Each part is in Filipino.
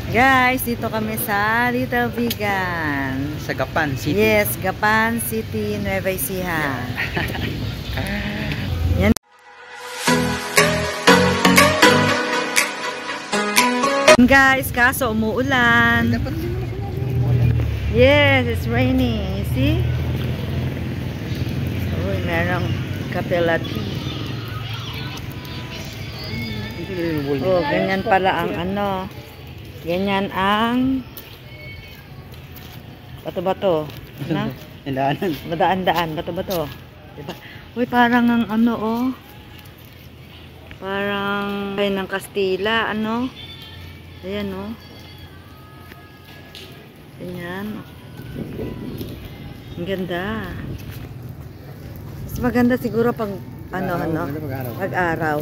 Guys, dito kami sa Little Vegan. Sa Gapan City. Yes, Gapan City, Nueva Ecija. Yan. Guys, kaso umuulan. Yes, it's raining. You see? Uy, merong kapelati. Oh, ganyan pala ang ano. Ganyan ang bato-bato. Ano? Badaan-daan, bato-bato. Diba? Uy, parang ang ano, oh. Parang ay ng Kastila, ano? Ayan, oh. Ganyan. Ang ganda. Mas maganda siguro pag ano, pag-araw.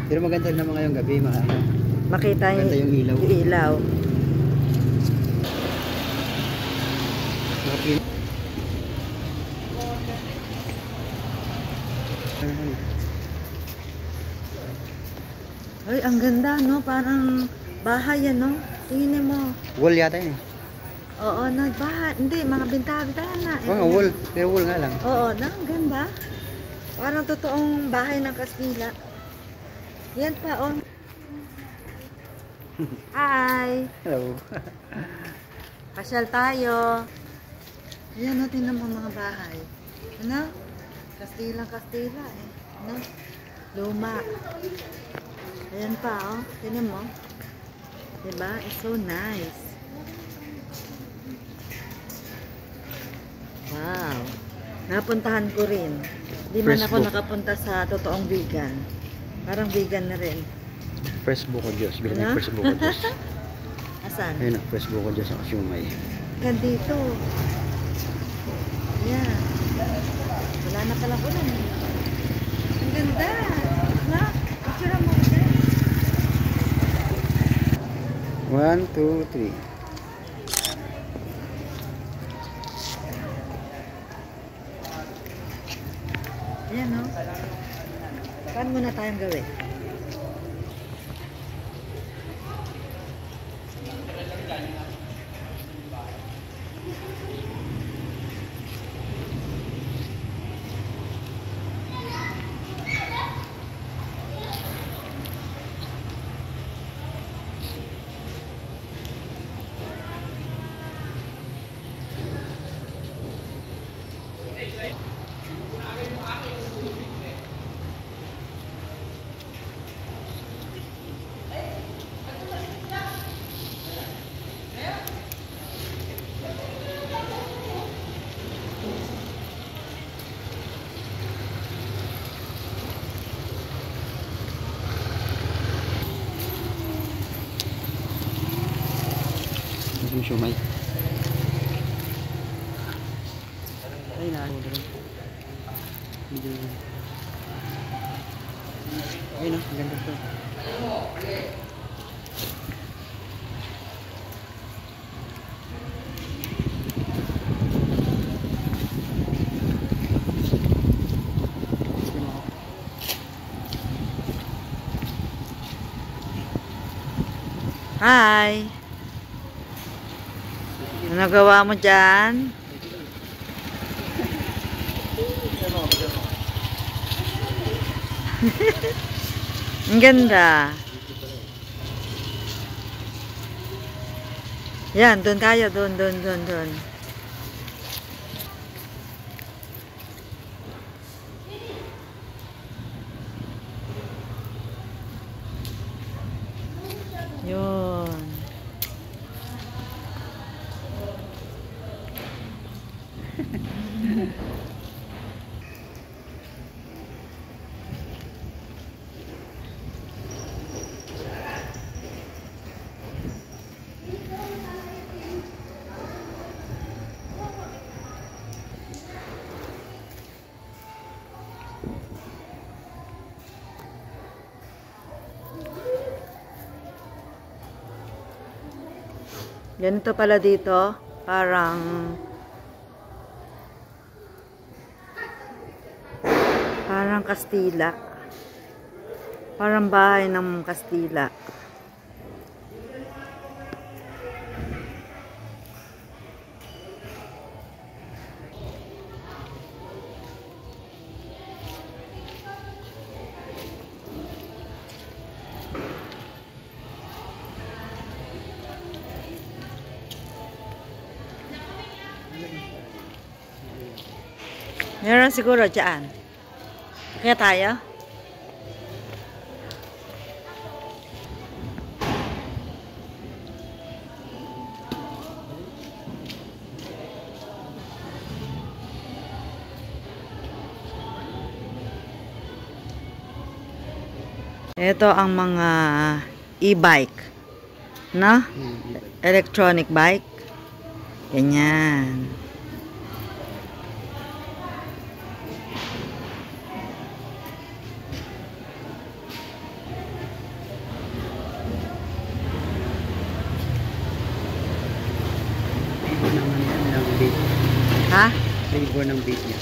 Pero maganda rin naman ngayong gabi, Makita yung ilaw. Ay, ang ganda, no? Parang bahay yan, no? Tingnan mo. Wall yata yun. Oo, nagbahay. Hindi, mga bintana. Oo, wall. Pero wall nga lang. Oo, ang ganda. Parang totoong bahay ng Kastila. Yan pa, oh. Hi! Hello. Pasyal tayo. Ayan, no, tingnan mo mga bahay. Ano? Kastila eh. Ano? Luma. Ayan pa, oh. Tingnan mo. Diba? It's so nice. Wow. Napuntahan ko rin. Di man ako nakapunta sa totoong vegan. Parang vegan na rin. Fresh buko Diyos. Bilang ano? Fresh buko Diyos. Asan? Ayun na, fresh buko Diyos ang siumay. Gandito. Ayan. Wala na palang ulan. Ang ganda. Na? Picture mo dyan. 1, 2, 3. Ayan, no? Saan muna tayong gawin? Yung siumay. Ay na. Ay na, ang ganda to. Hi! Ano gawa mo dyan? Ang ganda. Yan, doon tayo. Doon. Yun. Ganito pala dito, parang Kastila. Parang bahay ng Kastila. Meron siguro dyan. Kaya tayo? Ito ang mga e-bike. No? Electronic bike. Ganyan. Ng bait. Ha? Flavor ng bait niya.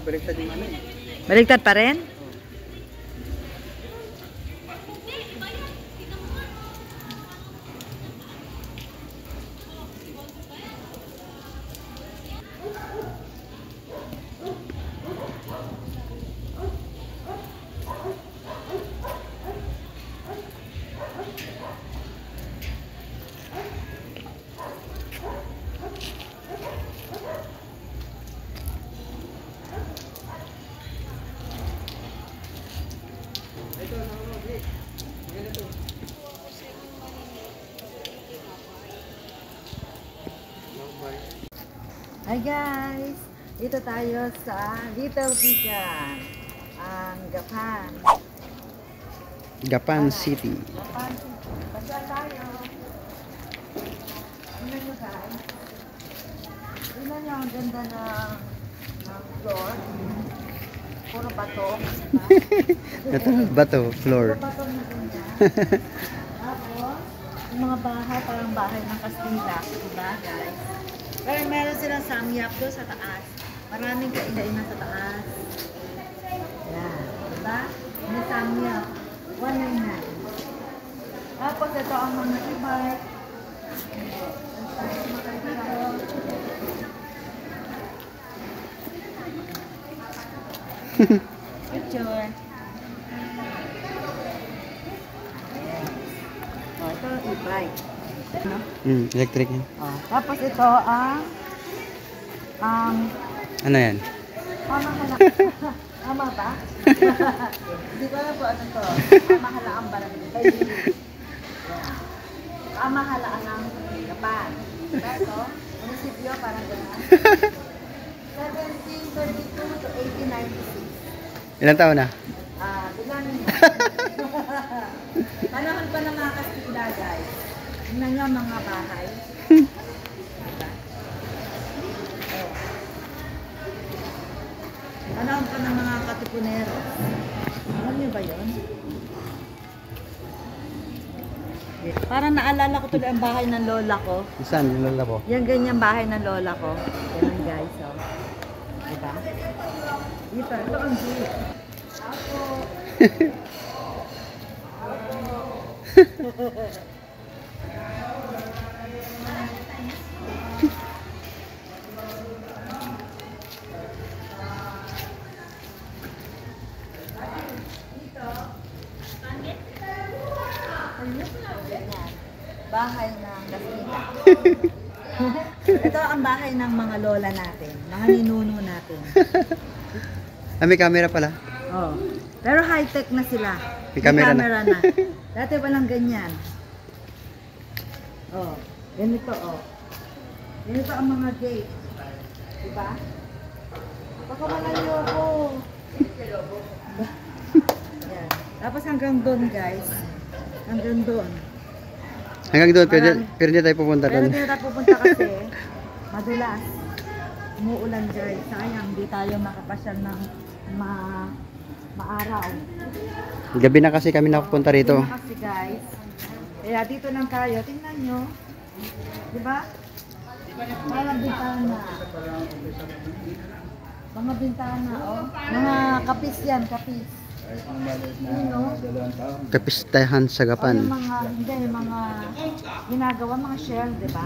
Baliktad yung ano eh. Baligtad pa rin? Hi guys! Dito tayo sa Little Vegan, ang Gapan. Gapan City. Gapan. Basta tayo. Tingnan nyo guys. Tingnan nyo ang ganda ng floor. Puro bato. Ito, bato, floor. Puro bato na ganyan. Tapos, yung mga bahay, parang bahay ng Kastila. Diba guys? Pero meron silang samyap doon sa taas. Maraming kainan sa taas. Yan. Diba? May samyap. 199. Tapos ito ang mga e-bike. Picture. Oh, ito e-bike. No? Electric yan. Oh, tapos ito ang Ano yan? pamahala. Tama ba? Hindi ko alam po ano to. Pamahalaan barangay. Pamahalaan ng Gapan. Ito, munisipyo, parang gano'n. 1732 to 1896. Ilang taon na? Bilangin mo. Panahon pa ng mga Kastila, guys. Tingnan nyo ang mga bahay. Diba? Oh. Panahon pa ng mga Katipunero. Alam nyo ba yun? Parang naalala ko tuloy ang bahay ng lola ko. Saan yung lola po? Yan ganyan bahay ng lola ko. Yan guys, oh. Diba? Ito ang jeep. Ako. Bahay ng Kastila. Ito ang bahay ng mga lola natin, mga ninuno natin. May camera pala. Oh. Pero high-tech na sila. May camera na. Dati walang ganyan. Oh, ganito oh. Ganito ang mga gate. Diba? Pagkamalan ako. Yan. Tapos hanggang doon guys. Hanggang doon. Hanggang doon, pero hindi tayo pupunta Pero doon. hindi na tayo pupunta kasi madulas. Umuulan guys. Sayang, hindi tayo makapasyal ng maaraw. Gabi na kasi kami nakapunta rito. Gabi na kasi guys. Kaya dito lang tayo. Tingnan nyo. Diba? Parang bintana. Mga bintana, oh. Mga kapis yan, kapis. Kapistahan sa O yung Gapan. mga, hindi, yung mga ginagawa, mga shell, diba?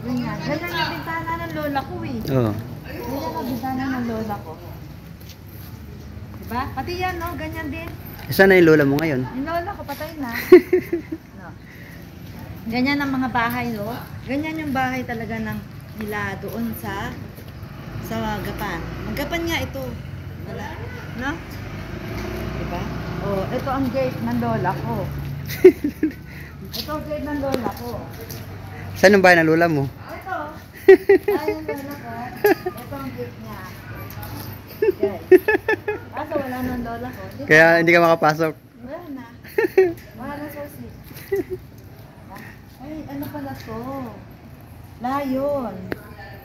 Ganyan. Ganyan yung bintana ng lola ko eh. Oo. Ganyan ang bintana ng lola ko. Diba? Pati yan, no? Ganyan din. Saan na yung lola mo ngayon? Yung lola ko, patay na. No. Ganyan ang mga bahay, no? Ganyan yung bahay talaga ng nila doon sa Gapan. Magapan nga ito. Wala. No? Diba? Oh, ito ang gate ng lola ko. Ito ang gate ng lola ko. Saan yung bahay ng lola mo? Ito. Ay, yung lola ko. Ito ang gate niya. Okay. Kaso wala ng lola ko. Kaya hindi ka makapasok. Wala na. Wala na susi. Ay, ano pala to? Layon.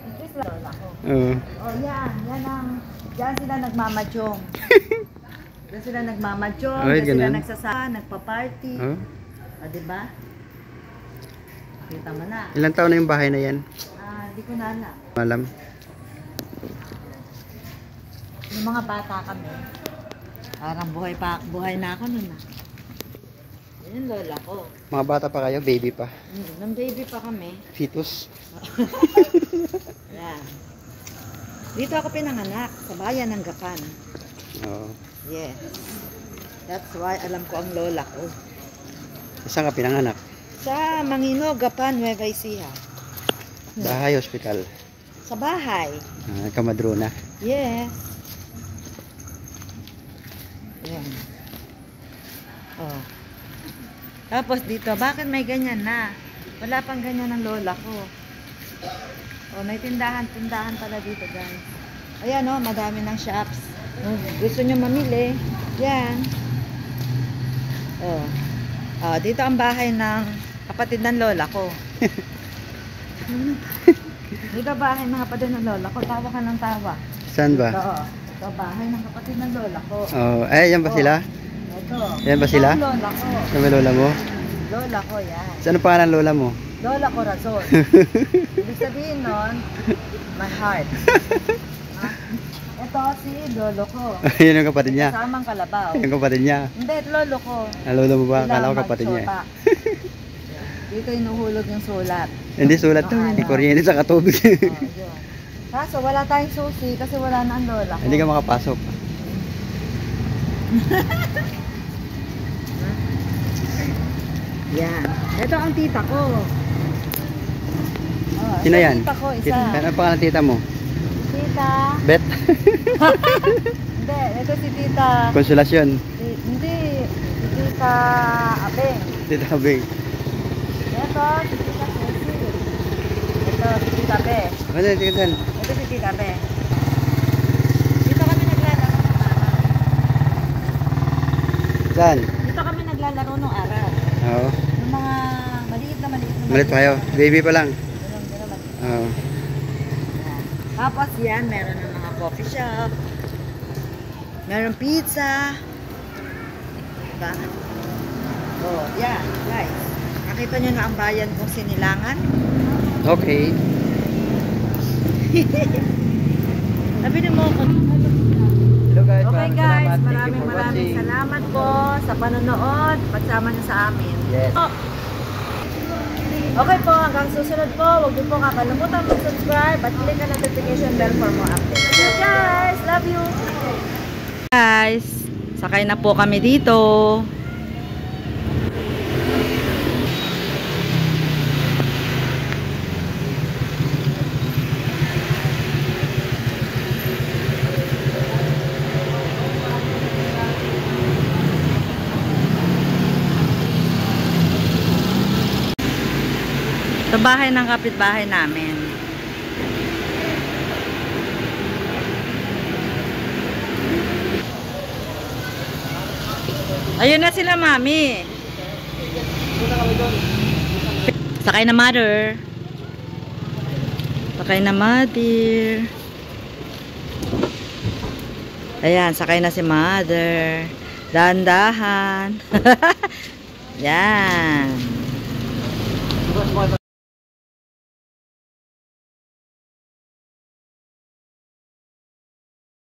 Ito is lola ko. Oo. Oh, yan. Yan ang... Diyan sila nagmamadyong. Diyan sila nagmamadyong. Ay, Diyan sila ganun. nagsasama, nagpa-party. Oo. O, diba? Kita mo na. Ilang taon na yung bahay na yan? Di ko na alam. Malam. Yung mga bata kami, parang buhay na ako nun ah. Yan yung lola ko. Mga bata pa kayo? Baby pa? Nung baby pa kami. Fetus? Yan. Dito ako pinanganak, sa bayan ng Gapan. Oo. Yes. That's why alam ko ang lola ko. Saan ka pinanganak? Sa Mangino, Gapan, Nueva Ecija. Bahay, hospital. Sa bahay. Kamadrona. Yes. Yan. Oh. Tapos dito, bakit may ganyan na? Wala pang ganyan ng lola ko. Oh, may tindahan pala dito, guys. Ayan oh, madami ng shops. Kung gusto nyo mamili, yan. Oh. Oh, dito ang bahay ng kapatid ng lola ko. Dito bahay ng kapatid ng lola ko. Tawa ka ng tawa. Saan ba? Ito bahay ng kapatid ng lola ko. Oh, yan ba sila? Ito. Yan ba sila? Ito ang lola ko. Saan ba lola mo? Lola ko, yan. Saan ang pangalan ng lola mo? Lola Corazon. Ibig sabihin nun, my heart. Ito si lolo ko. Yun ang kapatid niya. Kasamang kalabaw. Yung kapatid niya. Hindi, lolo ko. Lola mo ba? Akala ko Kailangan kapatid niya. magsota. Dito inuhulog yung sulat. Hindi sulat to. Hindi kuryente sa katubig. Oh, yun. Kaso wala tayong susi kasi wala na ang lola ko. Hindi ka makapasok. Yan. Ito ang tita ko. Oh, Sino ito yan? Tita ko, isa. Ano ang pangalan ng tita mo? Tita. Bet? Hindi, ito si tita. Konsolasyon. Hindi, si tita Abeng. Tita Bing. Ito, si tita Ceci. Ito, si tita Be. Ano yung tita? Ito si tita Be. Dito kami naglalaro ng araw. Saan? Dito kami naglalaro ng araw. Oo. Yung mga maliit na Malit pa kayo. Baby pa lang. Ganun. Oo. Yan. Tapos yan, meron ng mga coffee shop. Meron pizza. Diba? Oh, yan, guys. Nakita nyo na ang bayan kong Sinilangan. Okay. Sabi mo ako. Hello guys. Okay guys, Thank you for maraming watching. salamat po sa panonood. Pagsama nyo sa amin. Yes. Okay po, hanggang susunod po. Huwag niyo po kakalimutan mag-subscribe at click ang notification bell for more updates. Okay guys, love you! Guys, sakay na po kami dito. Sa bahay ng kapitbahay namin. Ayun na sila, mami. Sakay na mother. Sakay na mother. Ayan, sakay na si mother. Dahan-dahan. Yan.